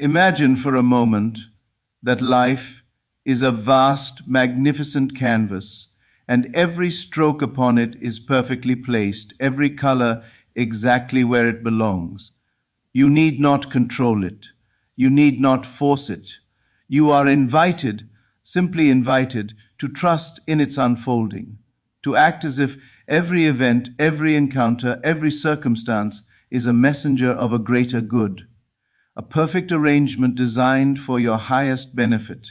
Imagine for a moment that life is a vast, magnificent canvas, and every stroke upon it is perfectly placed, every color exactly where it belongs. You need not control it. You need not force it. You are invited, simply invited, to trust in its unfolding, to act as if every event, every encounter, every circumstance is a messenger of a greater good, a perfect arrangement designed for your highest benefit.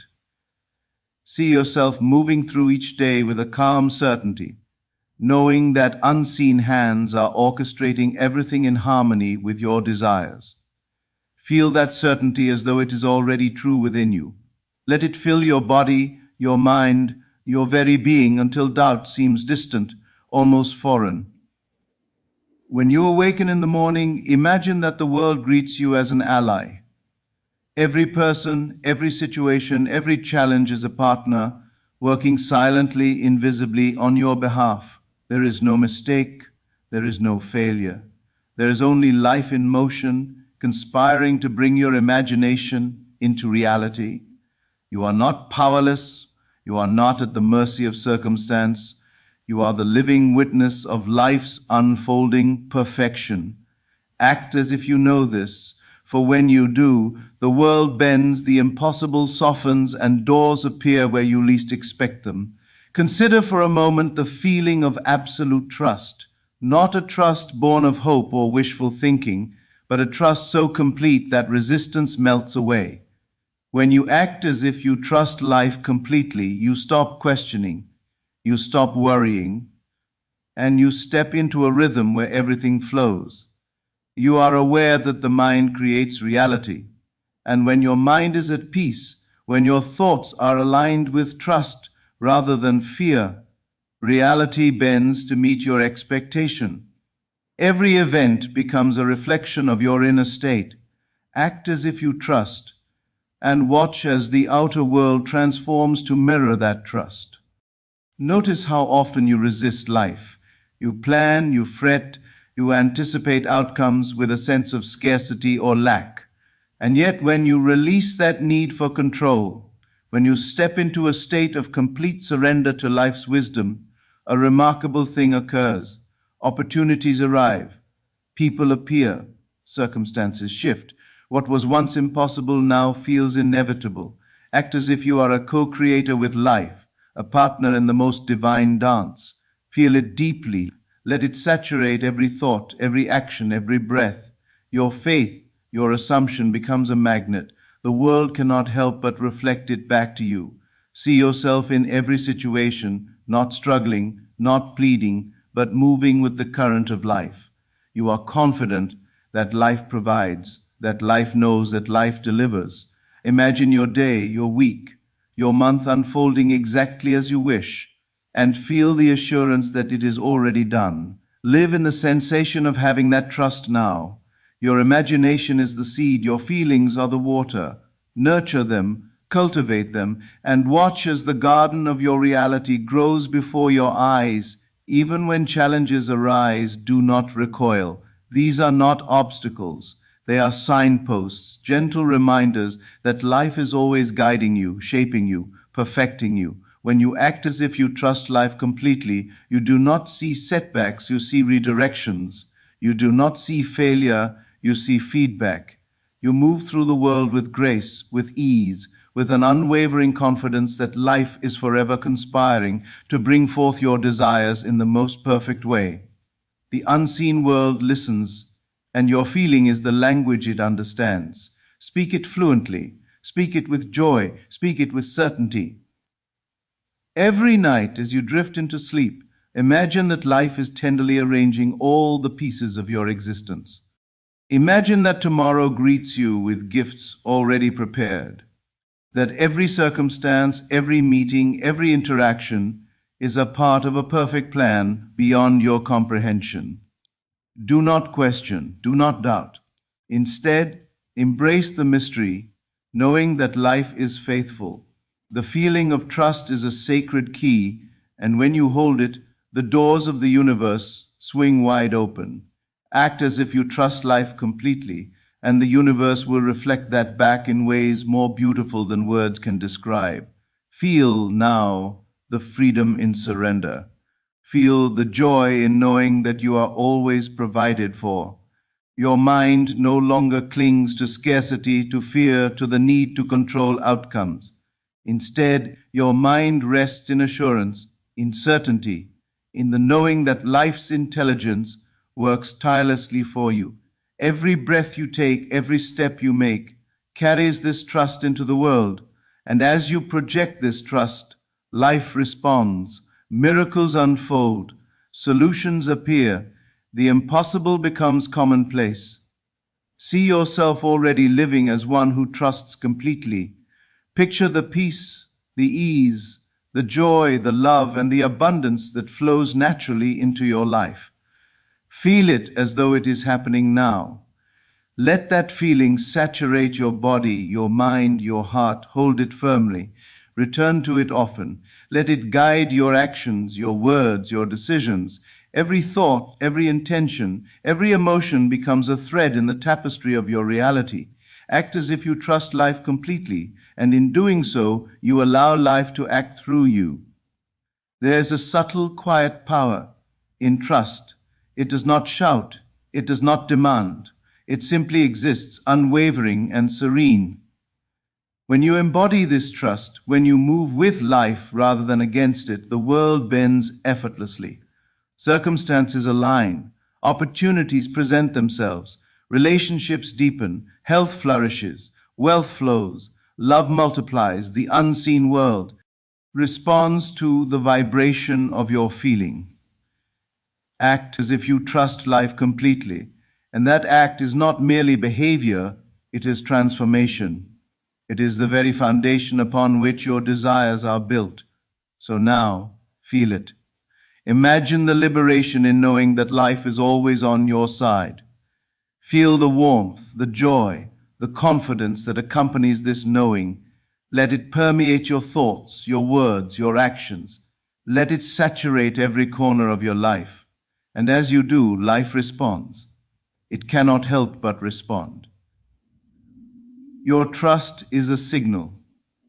See yourself moving through each day with a calm certainty, knowing that unseen hands are orchestrating everything in harmony with your desires. Feel that certainty as though it is already true within you. Let it fill your body, your mind, your very being until doubt seems distant, almost foreign. When you awaken in the morning, imagine that the world greets you as an ally. Every person, every situation, every challenge is a partner, working silently, invisibly on your behalf. There is no mistake, there is no failure. There is only life in motion, conspiring to bring your imagination into reality. You are not powerless, you are not at the mercy of circumstance. You are the living witness of life's unfolding perfection. Act as if you know this, for when you do, the world bends, the impossible softens, and doors appear where you least expect them. Consider for a moment the feeling of absolute trust, not a trust born of hope or wishful thinking, but a trust so complete that resistance melts away. When you act as if you trust life completely, you stop questioning, you stop worrying, and you step into a rhythm where everything flows. You are aware that the mind creates reality, and when your mind is at peace, when your thoughts are aligned with trust rather than fear, reality bends to meet your expectation. Every event becomes a reflection of your inner state. Act as if you trust, and watch as the outer world transforms to mirror that trust. Notice how often you resist life. You plan, you fret, you anticipate outcomes with a sense of scarcity or lack. And yet, when you release that need for control, when you step into a state of complete surrender to life's wisdom, a remarkable thing occurs. Opportunities arrive, people appear, circumstances shift. What was once impossible now feels inevitable. Act as if you are a co-creator with life, a partner in the most divine dance. Feel it deeply. Let it saturate every thought, every action, every breath. Your faith, your assumption becomes a magnet. The world cannot help but reflect it back to you. See yourself in every situation, not struggling, not pleading, but moving with the current of life. You are confident that life provides, that life knows, that life delivers. Imagine your day, your week, your month unfolding exactly as you wish, and feel the assurance that it is already done. Live in the sensation of having that trust now. Your imagination is the seed, your feelings are the water. Nurture them, cultivate them, and watch as the garden of your reality grows before your eyes. Even when challenges arise, do not recoil. These are not obstacles. They are signposts, gentle reminders that life is always guiding you, shaping you, perfecting you. When you act as if you trust life completely, you do not see setbacks, you see redirections. You do not see failure, you see feedback. You move through the world with grace, with ease, with an unwavering confidence that life is forever conspiring to bring forth your desires in the most perfect way. The unseen world listens, and your feeling is the language it understands. Speak it fluently, speak it with joy, speak it with certainty. Every night as you drift into sleep, imagine that life is tenderly arranging all the pieces of your existence. Imagine that tomorrow greets you with gifts already prepared, that every circumstance, every meeting, every interaction is a part of a perfect plan beyond your comprehension. Do not question, do not doubt. Instead, embrace the mystery, knowing that life is faithful. The feeling of trust is a sacred key, and when you hold it, the doors of the universe swing wide open. Act as if you trust life completely, and the universe will reflect that back in ways more beautiful than words can describe. Feel now the freedom in surrender. Feel the joy in knowing that you are always provided for. Your mind no longer clings to scarcity, to fear, to the need to control outcomes. Instead, your mind rests in assurance, in certainty, in the knowing that life's intelligence works tirelessly for you. Every breath you take, every step you make, carries this trust into the world. And as you project this trust, life responds, miracles unfold, solutions appear, the impossible becomes commonplace. See yourself already living as one who trusts completely. Picture the peace, the ease, the joy, the love, and the abundance that flows naturally into your life. Feel it as though it is happening now. Let that feeling saturate your body, your mind, your heart. Hold it firmly. Return to it often. Let it guide your actions, your words, your decisions. Every thought, every intention, every emotion becomes a thread in the tapestry of your reality. Act as if you trust life completely, and in doing so, you allow life to act through you. There's a subtle, quiet power in trust. It does not shout, it does not demand. It simply exists, unwavering and serene. When you embody this trust, when you move with life rather than against it, the world bends effortlessly. Circumstances align, opportunities present themselves, relationships deepen, health flourishes, wealth flows, love multiplies, the unseen world responds to the vibration of your feeling. Act as if you trust life completely, and that act is not merely behavior, it is transformation. It is the very foundation upon which your desires are built. So now, feel it. Imagine the liberation in knowing that life is always on your side. Feel the warmth, the joy, the confidence that accompanies this knowing. Let it permeate your thoughts, your words, your actions. Let it saturate every corner of your life. And as you do, life responds. It cannot help but respond. Your trust is a signal,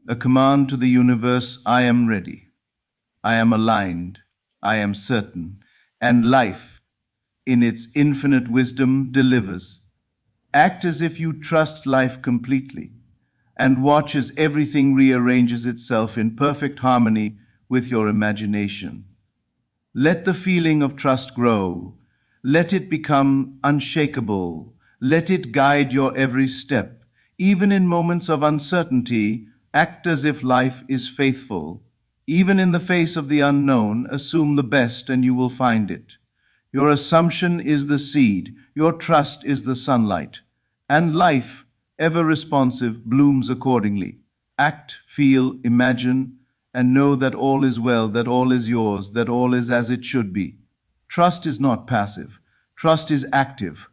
a command to the universe: I am ready, I am aligned, I am certain, and life, in its infinite wisdom, delivers. Act as if you trust life completely, and watch as everything rearranges itself in perfect harmony with your imagination. Let the feeling of trust grow. Let it become unshakable. Let it guide your every step. Even in moments of uncertainty, act as if life is faithful. Even in the face of the unknown, assume the best and you will find it. Your assumption is the seed, your trust is the sunlight, and life, ever responsive, blooms accordingly. Act, feel, imagine, and know that all is well, that all is yours, that all is as it should be. Trust is not passive. Trust is active.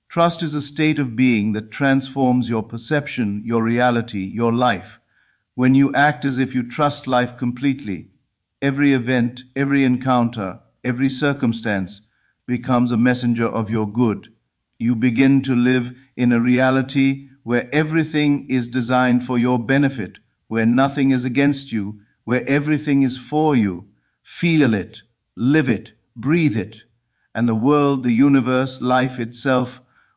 Trust is a state of being that transforms your perception, your reality, your life. When you act as if you trust life completely, every event, every encounter, every circumstance becomes a messenger of your good. You begin to live in a reality where everything is designed for your benefit, where nothing is against you, where everything is for you. Feel it, live it, breathe it, and the world, the universe, life itself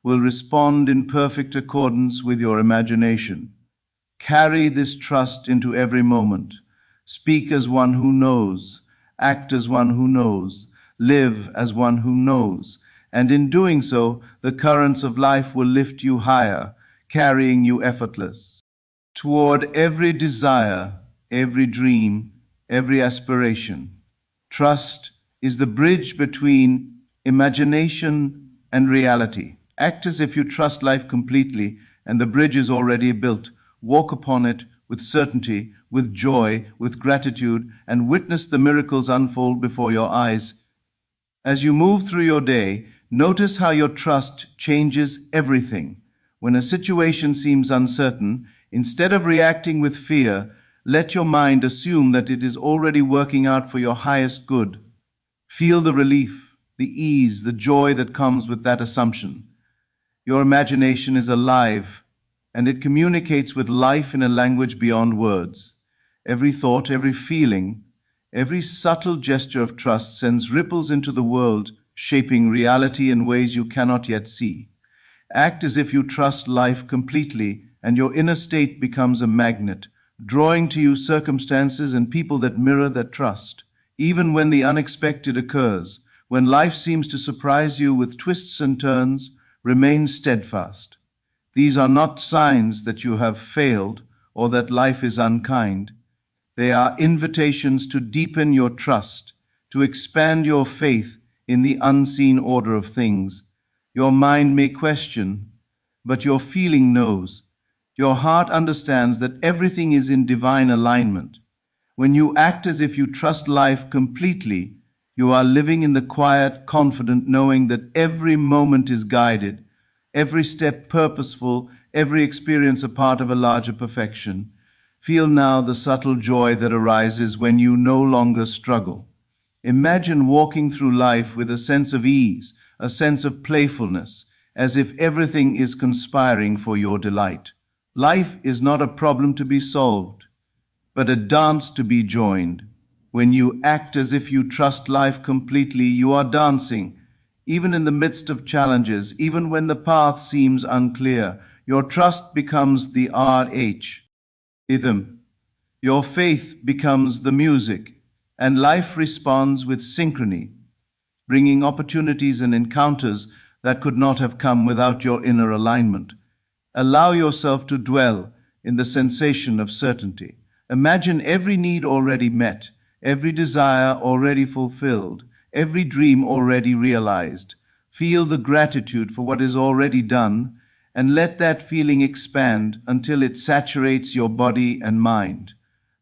will respond in perfect accordance with your imagination. Carry this trust into every moment. Speak as one who knows, act as one who knows, live as one who knows, and in doing so, the currents of life will lift you higher, carrying you effortless toward every desire, every dream, every aspiration. Trust is the bridge between imagination and reality. Act as if you trust life completely, and the bridge is already built. Walk upon it with certainty, with joy, with gratitude, and witness the miracles unfold before your eyes. As you move through your day, notice how your trust changes everything. When a situation seems uncertain, instead of reacting with fear, let your mind assume that it is already working out for your highest good. Feel the relief, the ease, the joy that comes with that assumption. Your imagination is alive, and it communicates with life in a language beyond words. Every thought, every feeling, every subtle gesture of trust sends ripples into the world, shaping reality in ways you cannot yet see. Act as if you trust life completely, and your inner state becomes a magnet, drawing to you circumstances and people that mirror that trust. Even when the unexpected occurs, when life seems to surprise you with twists and turns, remain steadfast. These are not signs that you have failed or that life is unkind. They are invitations to deepen your trust, to expand your faith in the unseen order of things. Your mind may question, but your feeling knows. Your heart understands that everything is in divine alignment. When you act as if you trust life completely, you are living in the quiet, confident knowing that every moment is guided, every step purposeful, every experience a part of a larger perfection. Feel now the subtle joy that arises when you no longer struggle. Imagine walking through life with a sense of ease, a sense of playfulness, as if everything is conspiring for your delight. Life is not a problem to be solved, but a dance to be joined. When you act as if you trust life completely, you are dancing, even in the midst of challenges, even when the path seems unclear. Your trust becomes the RH, rhythm. Your faith becomes the music, and life responds with synchrony, bringing opportunities and encounters that could not have come without your inner alignment. Allow yourself to dwell in the sensation of certainty. Imagine every need already met, every desire already fulfilled, every dream already realized. Feel the gratitude for what is already done, and let that feeling expand until it saturates your body and mind.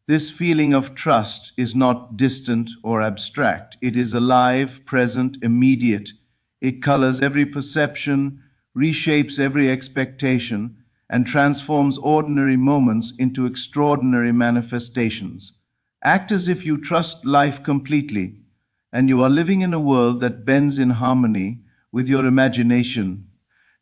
This feeling of trust is not distant or abstract. It is alive, present, immediate. It colors every perception, reshapes every expectation, and transforms ordinary moments into extraordinary manifestations. Act as if you trust life completely, and you are living in a world that bends in harmony with your imagination.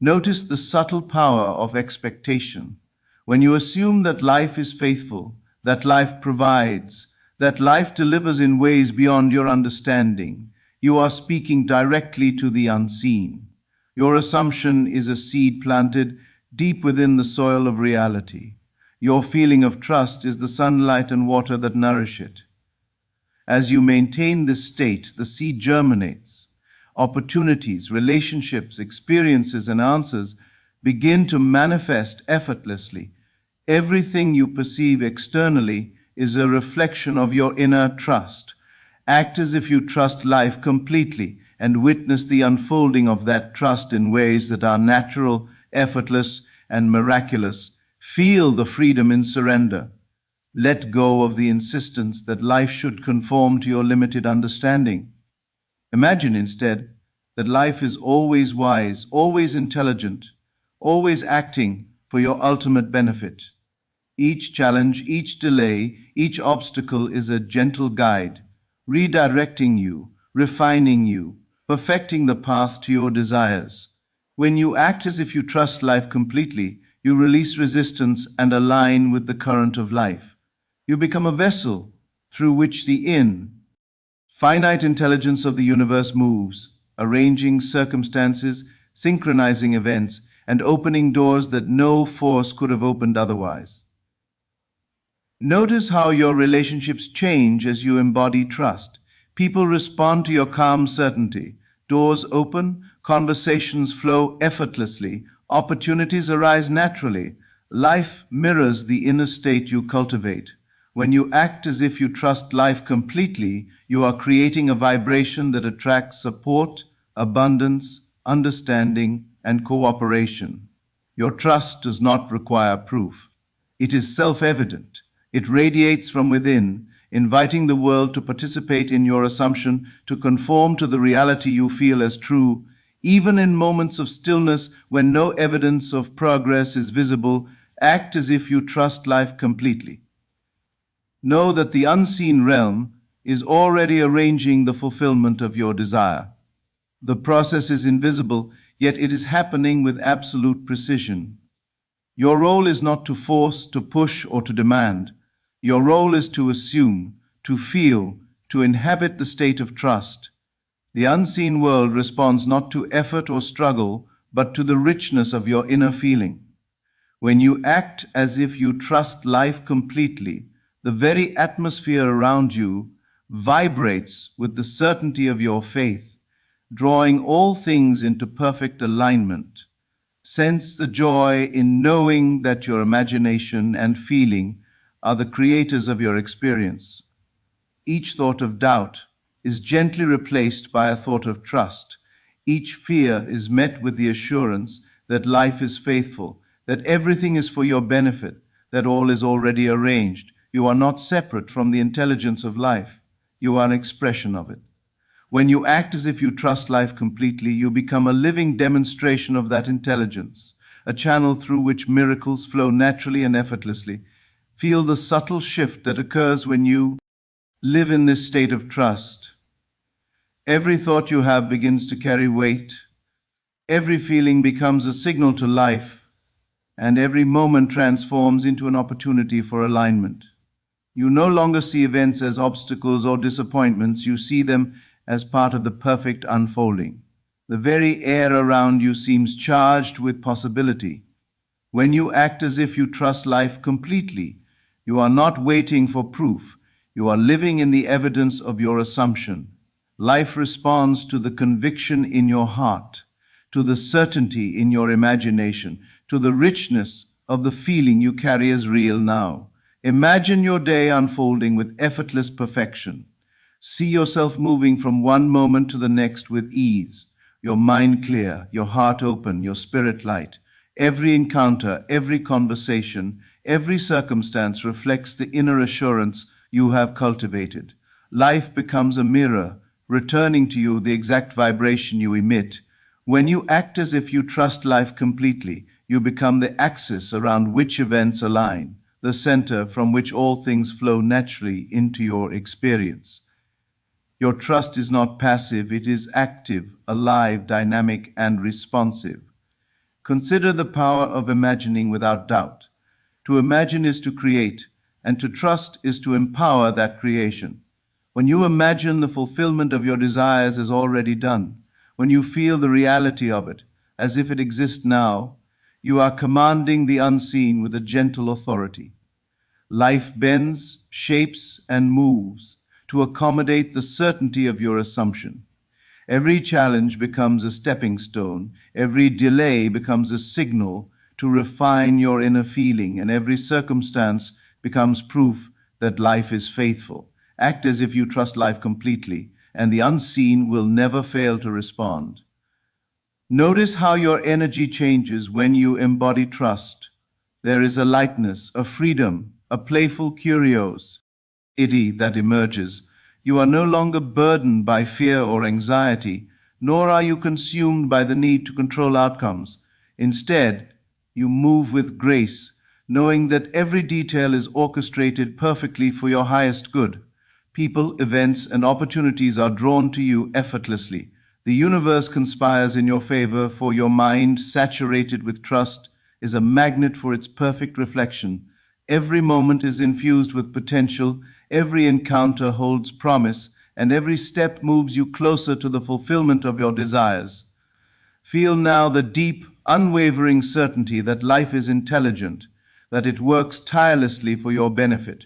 Notice the subtle power of expectation. When you assume that life is faithful, that life provides, that life delivers in ways beyond your understanding, you are speaking directly to the unseen. Your assumption is a seed planted deep within the soil of reality. Your feeling of trust is the sunlight and water that nourish it. As you maintain this state, the seed germinates. Opportunities, relationships, experiences, and answers begin to manifest effortlessly. Everything you perceive externally is a reflection of your inner trust. Act as if you trust life completely and witness the unfolding of that trust in ways that are natural, effortless, and miraculous. Feel the freedom in surrender. Let go of the insistence that life should conform to your limited understanding. Imagine instead that life is always wise, always intelligent, always acting for your ultimate benefit. Each challenge, each delay, each obstacle is a gentle guide, redirecting you, refining you, perfecting the path to your desires. When you act as if you trust life completely, you release resistance and align with the current of life. You become a vessel through which the finite intelligence of the universe moves, arranging circumstances, synchronizing events, and opening doors that no force could have opened otherwise. Notice how your relationships change as you embody trust. People respond to your calm certainty. Doors open, conversations flow effortlessly, opportunities arise naturally. Life mirrors the inner state you cultivate. When you act as if you trust life completely, you are creating a vibration that attracts support, abundance, understanding, and cooperation. Your trust does not require proof. It is self-evident. It radiates from within, inviting the world to participate in your assumption, to conform to the reality you feel as true. Even in moments of stillness, when no evidence of progress is visible, act as if you trust life completely. Know that the unseen realm is already arranging the fulfillment of your desire. The process is invisible, yet it is happening with absolute precision. Your role is not to force, to push, or to demand. Your role is to assume, to feel, to inhabit the state of trust. The unseen world responds not to effort or struggle, but to the richness of your inner feeling. When you act as if you trust life completely, the very atmosphere around you vibrates with the certainty of your faith, drawing all things into perfect alignment. Sense the joy in knowing that your imagination and feeling are the creators of your experience. Each thought of doubt is gently replaced by a thought of trust. Each fear is met with the assurance that life is faithful, that everything is for your benefit, that all is already arranged. You are not separate from the intelligence of life. You are an expression of it. When you act as if you trust life completely, you become a living demonstration of that intelligence, a channel through which miracles flow naturally and effortlessly. Feel the subtle shift that occurs when you live in this state of trust. Every thought you have begins to carry weight. Every feeling becomes a signal to life, and every moment transforms into an opportunity for alignment. You no longer see events as obstacles or disappointments. You see them as part of the perfect unfolding. The very air around you seems charged with possibility. When you act as if you trust life completely, you are not waiting for proof. You are living in the evidence of your assumption. Life responds to the conviction in your heart, to the certainty in your imagination, to the richness of the feeling you carry as real now. Imagine your day unfolding with effortless perfection. See yourself moving from one moment to the next with ease, your mind clear, your heart open, your spirit light. Every encounter, every conversation, every circumstance reflects the inner assurance you have cultivated. Life becomes a mirror, returning to you the exact vibration you emit. When you act as if you trust life completely, you become the axis around which events align, the center from which all things flow naturally into your experience. Your trust is not passive, it is active, alive, dynamic, and responsive. Consider the power of imagining without doubt. To imagine is to create, and to trust is to empower that creation. When you imagine the fulfillment of your desires is already done, when you feel the reality of it, as if it exists now, you are commanding the unseen with a gentle authority. Life bends, shapes, and moves to accommodate the certainty of your assumption. Every challenge becomes a stepping stone, every delay becomes a signal to refine your inner feeling, and every circumstance becomes proof that life is faithful. Act as if you trust life completely, and the unseen will never fail to respond. Notice how your energy changes when you embody trust. There is a lightness, a freedom, a playful curiosity that emerges. You are no longer burdened by fear or anxiety, nor are you consumed by the need to control outcomes. Instead, you move with grace, knowing that every detail is orchestrated perfectly for your highest good. People, events, and opportunities are drawn to you effortlessly. The universe conspires in your favor, for your mind, saturated with trust, is a magnet for its perfect reflection. Every moment is infused with potential, every encounter holds promise, and every step moves you closer to the fulfillment of your desires. Feel now the deep, unwavering certainty that life is intelligent, that it works tirelessly for your benefit.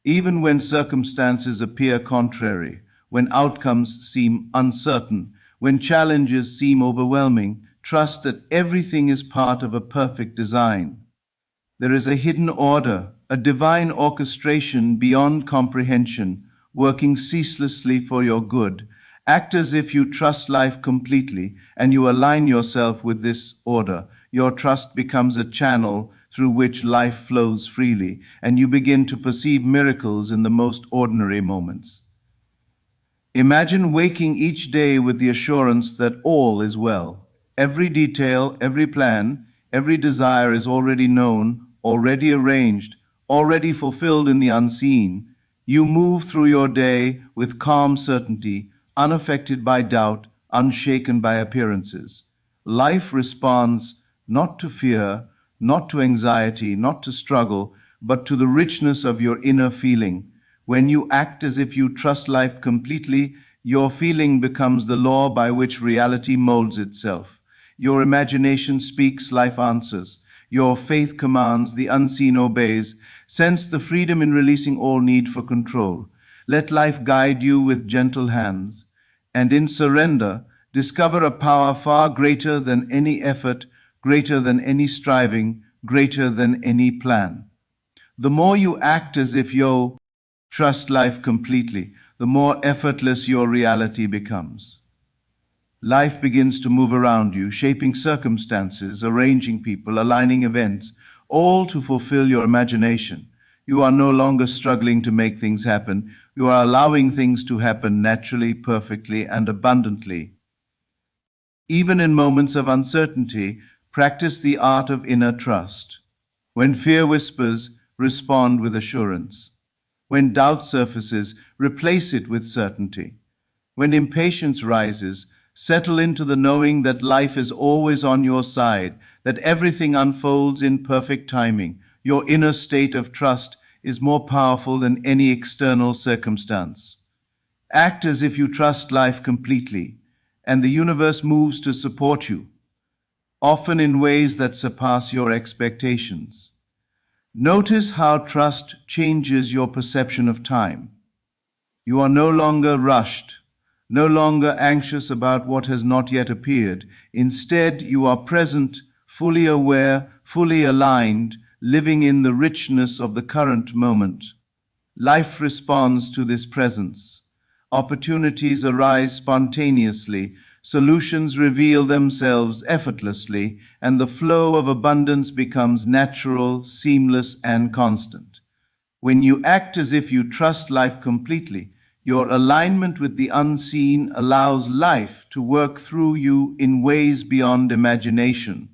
Even when circumstances appear contrary, when outcomes seem uncertain, when challenges seem overwhelming, trust that everything is part of a perfect design. There is a hidden order, a divine orchestration beyond comprehension, working ceaselessly for your good. Act as if you trust life completely, and you align yourself with this order. Your trust becomes a channel through which life flows freely, and you begin to perceive miracles in the most ordinary moments. Imagine waking each day with the assurance that all is well. Every detail, every plan, every desire is already known, already arranged, already fulfilled in the unseen. You move through your day with calm certainty, unaffected by doubt, unshaken by appearances. life responds not to fear, not to anxiety, not to struggle, but to the richness of your inner feeling. When you act as if you trust life completely, your feeling becomes the law by which reality molds itself. Your imagination speaks, life answers. Your faith commands, the unseen obeys. Sense the freedom in releasing all need for control. Let life guide you with gentle hands. And in surrender, discover a power far greater than any effort, greater than any striving, greater than any plan. The more you act as if you trust life completely, the more effortless your reality becomes. Life begins to move around you, shaping circumstances, arranging people, aligning events, all to fulfill your imagination. You are no longer struggling to make things happen. You are allowing things to happen naturally, perfectly, and abundantly. Even in moments of uncertainty, practice the art of inner trust. When fear whispers, respond with assurance. When doubt surfaces, replace it with certainty. When impatience rises, settle into the knowing that life is always on your side, that everything unfolds in perfect timing. Your inner state of trust is more powerful than any external circumstance. Act as if you trust life completely, and the universe moves to support you, often in ways that surpass your expectations. Notice how trust changes your perception of time. You are no longer rushed, no longer anxious about what has not yet appeared. Instead, you are present, fully aware, fully aligned, living in the richness of the current moment. Life responds to this presence. Opportunities arise spontaneously, solutions reveal themselves effortlessly, and the flow of abundance becomes natural, seamless, and constant. When you act as if you trust life completely, your alignment with the unseen allows life to work through you in ways beyond imagination.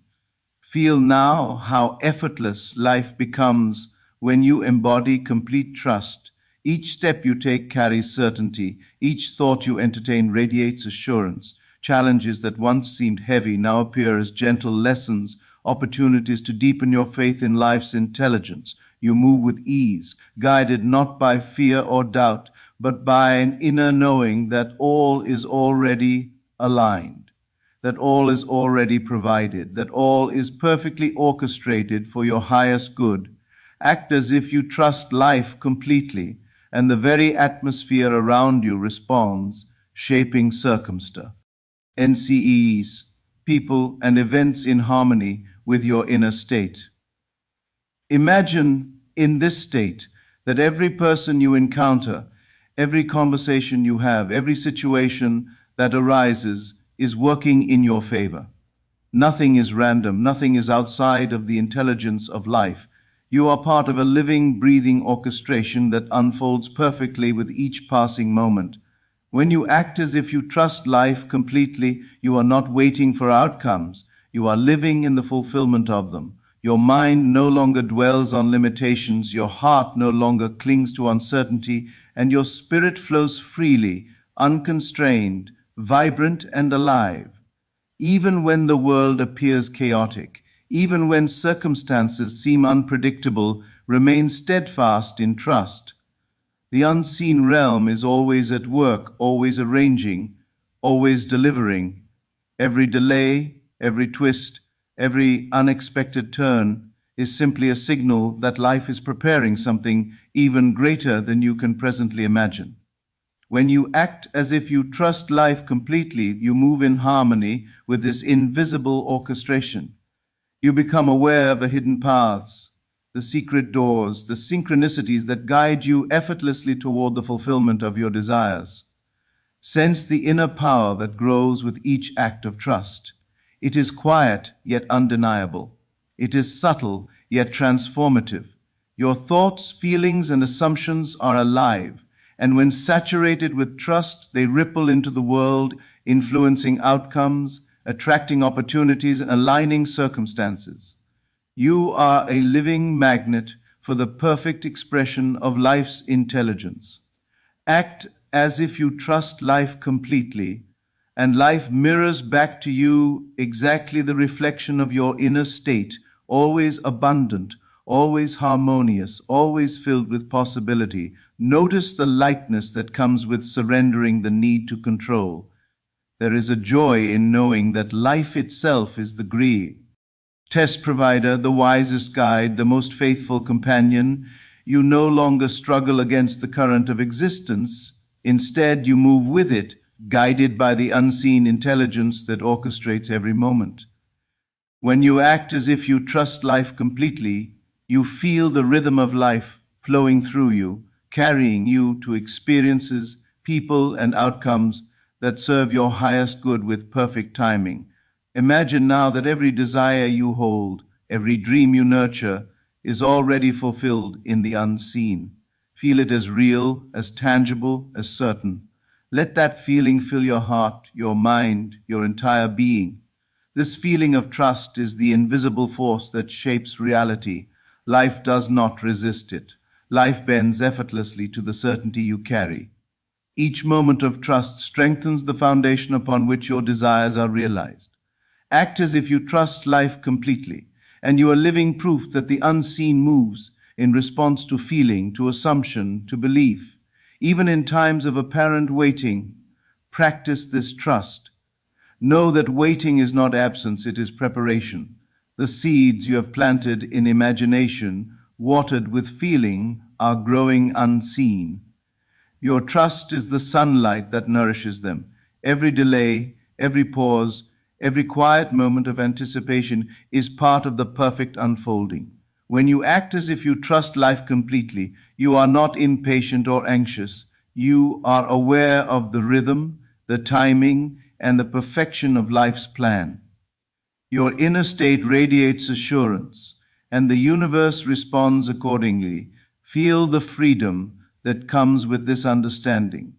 Feel now how effortless life becomes when you embody complete trust. Each step you take carries certainty. Each thought you entertain radiates assurance. Challenges that once seemed heavy now appear as gentle lessons, opportunities to deepen your faith in life's intelligence. You move with ease, guided not by fear or doubt, but by an inner knowing that all is already aligned, that all is already provided, that all is perfectly orchestrated for your highest good. Act as if you trust life completely, and the very atmosphere around you responds, shaping circumstance, NCEs, people, and events in harmony with your inner state. Imagine in this state that every person you encounter, every conversation you have, every situation that arises is working in your favor. Nothing is random, nothing is outside of the intelligence of life. You are part of a living, breathing orchestration that unfolds perfectly with each passing moment. When you act as if you trust life completely, you are not waiting for outcomes. You are living in the fulfillment of them. Your mind no longer dwells on limitations, your heart no longer clings to uncertainty, and your spirit flows freely, unconstrained, vibrant, and alive. Even when the world appears chaotic, even when circumstances seem unpredictable, remain steadfast in trust. The unseen realm is always at work, always arranging, always delivering. Every delay, every twist, every unexpected turn is simply a signal that life is preparing something even greater than you can presently imagine. When you act as if you trust life completely, you move in harmony with this invisible orchestration. You become aware of the hidden paths, the secret doors, the synchronicities that guide you effortlessly toward the fulfillment of your desires. Sense the inner power that grows with each act of trust. It is quiet yet undeniable. It is subtle yet transformative. Your thoughts, feelings, and assumptions are alive, and when saturated with trust, they ripple into the world, influencing outcomes, attracting opportunities, and aligning circumstances. You are a living magnet for the perfect expression of life's intelligence. Act as if you trust life completely, and life mirrors back to you exactly the reflection of your inner state, always abundant, always harmonious, always filled with possibility. Notice the lightness that comes with surrendering the need to control. There is a joy in knowing that life itself is the test provider, the wisest guide, the most faithful companion. You no longer struggle against the current of existence. Instead, you move with it, guided by the unseen intelligence that orchestrates every moment. When you act as if you trust life completely, you feel the rhythm of life flowing through you, carrying you to experiences, people, and outcomes that serve your highest good with perfect timing. Imagine now that every desire you hold, every dream you nurture, is already fulfilled in the unseen. Feel it as real, as tangible, as certain. Let that feeling fill your heart, your mind, your entire being. This feeling of trust is the invisible force that shapes reality. Life does not resist it. Life bends effortlessly to the certainty you carry. Each moment of trust strengthens the foundation upon which your desires are realized. Act as if you trust life completely, and you are living proof that the unseen moves in response to feeling, to assumption, to belief. Even in times of apparent waiting, practice this trust. Know that waiting is not absence, it is preparation. The seeds you have planted in imagination, watered with feeling, are growing unseen. Your trust is the sunlight that nourishes them. Every delay, every pause, every quiet moment of anticipation is part of the perfect unfolding. When you act as if you trust life completely, you are not impatient or anxious. You are aware of the rhythm, the timing, and the perfection of life's plan. Your inner state radiates assurance, and the universe responds accordingly. Feel the freedom that comes with this understanding.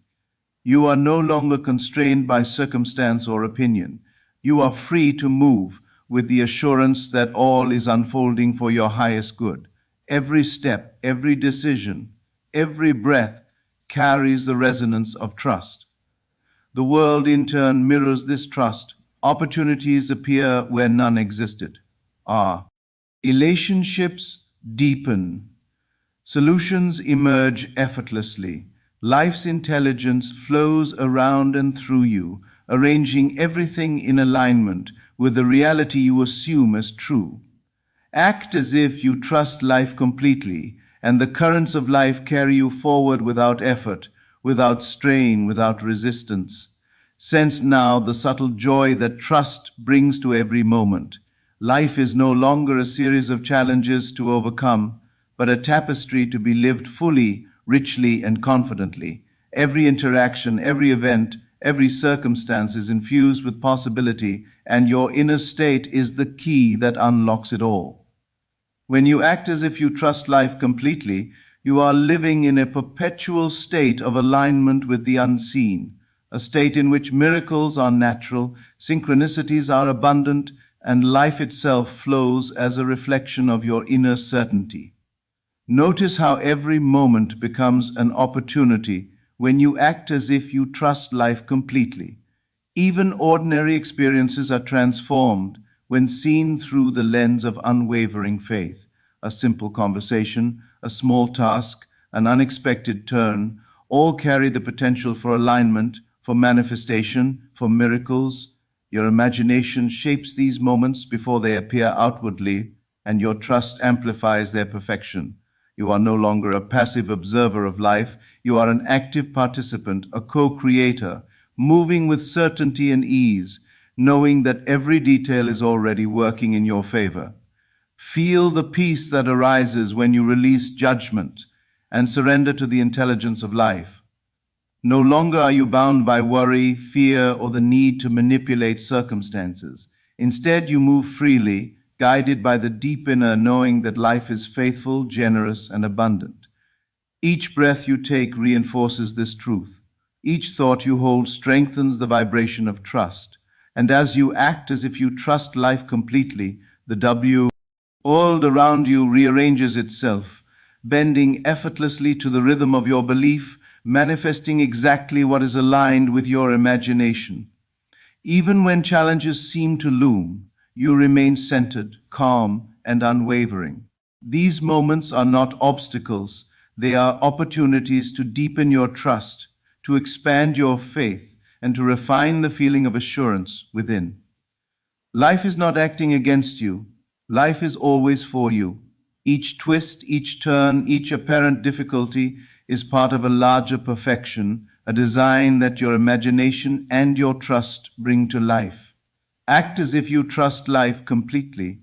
You are no longer constrained by circumstance or opinion. You are free to move with the assurance that all is unfolding for your highest good. Every step, every decision, every breath carries the resonance of trust. The world, in turn, mirrors this trust. Opportunities appear where none existed. Relationships deepen. Solutions emerge effortlessly. Life's intelligence flows around and through you, arranging everything in alignment with the reality you assume as true. Act as if you trust life completely, and the currents of life carry you forward without effort, without strain, without resistance. Sense now the subtle joy that trust brings to every moment. Life is no longer a series of challenges to overcome, but a tapestry to be lived fully, richly, and confidently. Every interaction, every event, every circumstance is infused with possibility, and your inner state is the key that unlocks it all. When you act as if you trust life completely, you are living in a perpetual state of alignment with the unseen, a state in which miracles are natural, synchronicities are abundant, and life itself flows as a reflection of your inner certainty. Notice how every moment becomes an opportunity when you act as if you trust life completely. Even ordinary experiences are transformed when seen through the lens of unwavering faith. A simple conversation, a small task, an unexpected turn, all carry the potential for alignment, for manifestation, for miracles. Your imagination shapes these moments before they appear outwardly, and your trust amplifies their perfection. You are no longer a passive observer of life. You are an active participant, a co-creator, moving with certainty and ease, knowing that every detail is already working in your favor. Feel the peace that arises when you release judgment and surrender to the intelligence of life. No longer are you bound by worry, fear, or the need to manipulate circumstances. Instead, you move freely, guided by the deep inner knowing that life is faithful, generous, and abundant. Each breath you take reinforces this truth. Each thought you hold strengthens the vibration of trust. And as you act as if you trust life completely, the world around you rearranges itself, bending effortlessly to the rhythm of your belief, manifesting exactly what is aligned with your imagination. Even when challenges seem to loom, you remain centered, calm, and unwavering. These moments are not obstacles, they are opportunities to deepen your trust, to expand your faith, and to refine the feeling of assurance within. Life is not acting against you, life is always for you. Each twist, each turn, each apparent difficulty is part of a larger perfection, a design that your imagination and your trust bring to life. Act as if you trust life completely,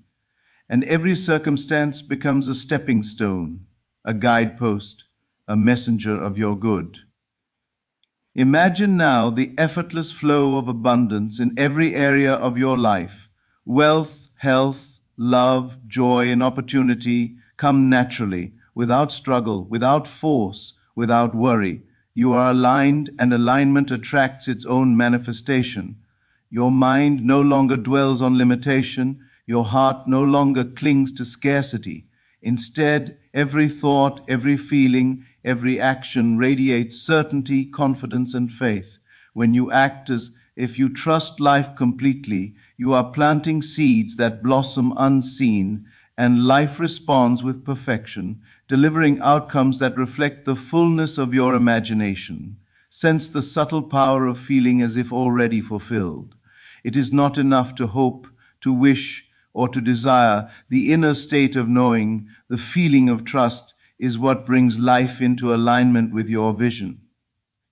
and every circumstance becomes a stepping stone, a guidepost, a messenger of your good. Imagine now the effortless flow of abundance in every area of your life. Wealth, health, love, joy, and opportunity come naturally, without struggle, without force, without worry. You are aligned, and alignment attracts its own manifestation. Your mind no longer dwells on limitation, your heart no longer clings to scarcity. Instead, every thought, every feeling, every action radiates certainty, confidence, and faith. When you act as if you trust life completely, you are planting seeds that blossom unseen, and life responds with perfection, delivering outcomes that reflect the fullness of your imagination. Sense the subtle power of feeling as if already fulfilled. It is not enough to hope, to wish, or to desire. The inner state of knowing, the feeling of trust, is what brings life into alignment with your vision.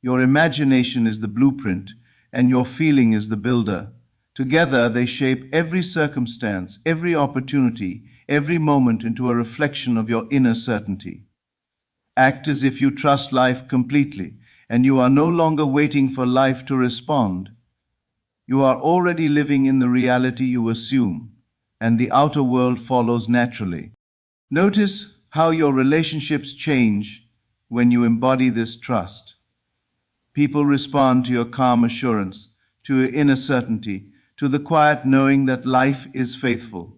Your imagination is the blueprint, and your feeling is the builder. Together, they shape every circumstance, every opportunity, every moment into a reflection of your inner certainty. Act as if you trust life completely, and you are no longer waiting for life to respond. You are already living in the reality you assume, and the outer world follows naturally. Notice how your relationships change when you embody this trust. People respond to your calm assurance, to your inner certainty, to the quiet knowing that life is faithful.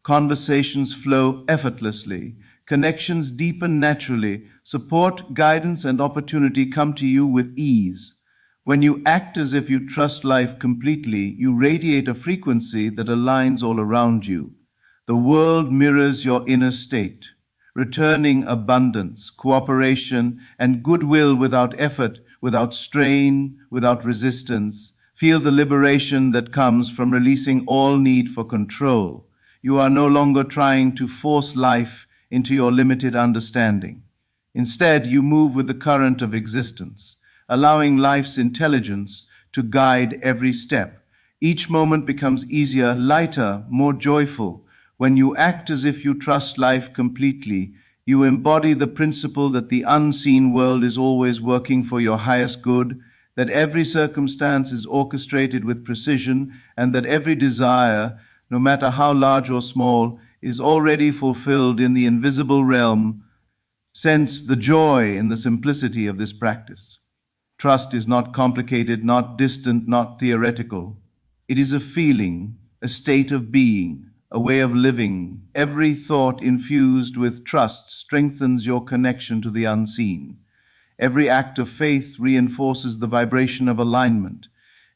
Conversations flow effortlessly, connections deepen naturally, support, guidance, and opportunity come to you with ease. When you act as if you trust life completely, you radiate a frequency that aligns all around you. The world mirrors your inner state, returning abundance, cooperation, and goodwill without effort, without strain, without resistance. Feel the liberation that comes from releasing all need for control. You are no longer trying to force life into your limited understanding. Instead, you move with the current of existence, allowing life's intelligence to guide every step. Each moment becomes easier, lighter, more joyful. When you act as if you trust life completely, you embody the principle that the unseen world is always working for your highest good, that every circumstance is orchestrated with precision, and that every desire, no matter how large or small, is already fulfilled in the invisible realm. Sense the joy in the simplicity of this practice. Trust is not complicated, not distant, not theoretical. It is a feeling, a state of being, a way of living. Every thought infused with trust strengthens your connection to the unseen. Every act of faith reinforces the vibration of alignment.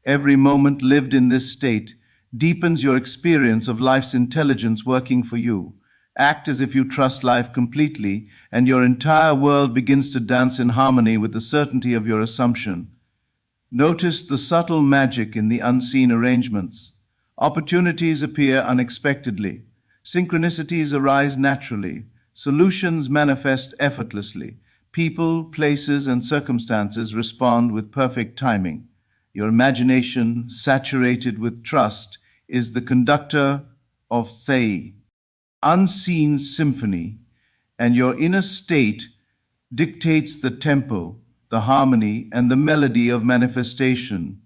Every moment lived in this state deepens your experience of life's intelligence working for you. Act as if you trust life completely, and your entire world begins to dance in harmony with the certainty of your assumption. Notice the subtle magic in the unseen arrangements. Opportunities appear unexpectedly. Synchronicities arise naturally. Solutions manifest effortlessly. People, places, and circumstances respond with perfect timing. Your imagination, saturated with trust, is the conductor of the unseen symphony, and your inner state dictates the tempo, the harmony, and the melody of manifestation.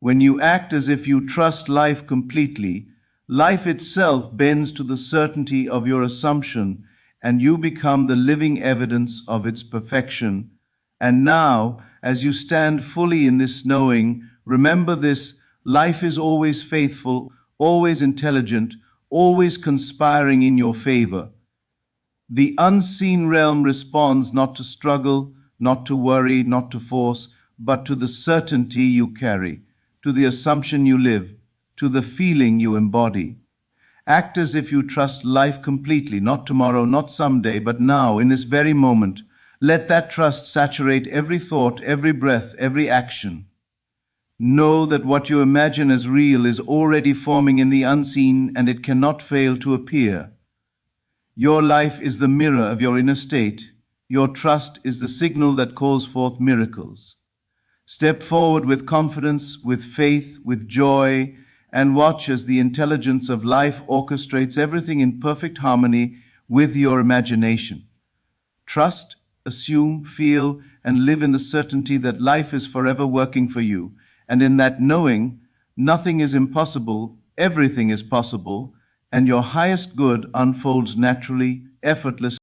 When you act as if you trust life completely, life itself bends to the certainty of your assumption, and you become the living evidence of its perfection. And now, as you stand fully in this knowing, remember this: life is always faithful, always intelligent, always conspiring in your favor. The unseen realm responds not to struggle, not to worry, not to force, but to the certainty you carry. to the assumption you live, to the feeling you embody. Act as if you trust life completely, not tomorrow, not someday, but now, in this very moment. Let that trust saturate every thought, every breath, every action. Know that what you imagine as real is already forming in the unseen, and it cannot fail to appear. Your life is the mirror of your inner state. Your trust is the signal that calls forth miracles. Step forward with confidence, with faith, with joy, and watch as the intelligence of life orchestrates everything in perfect harmony with your imagination. Trust, assume, feel, and live in the certainty that life is forever working for you. And in that knowing, nothing is impossible, everything is possible, and your highest good unfolds naturally, effortlessly.